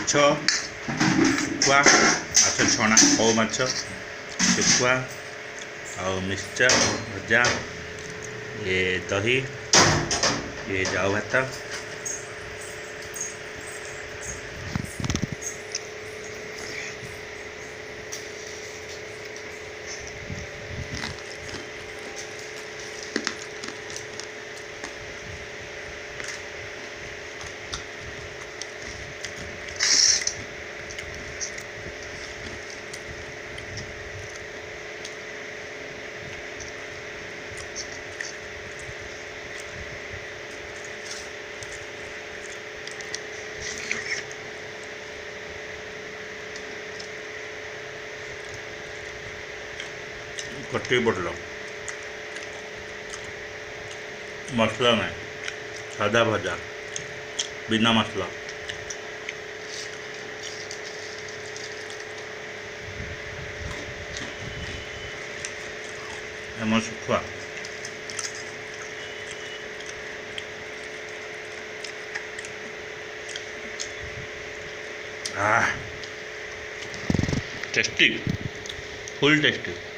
ମାଛ ଶୁଖୁଆ ମାଛ ଛଣା କଉ ମାଛ ଶୁଖୁଆ ଆଉ ମିକ୍ସଚର ଭଜା ये दही ये जाऊ भात कटी पड़ल मसला नहीं सादा भजा बिना मसला एम शुखुआ टेस्टी फुल टेस्टी।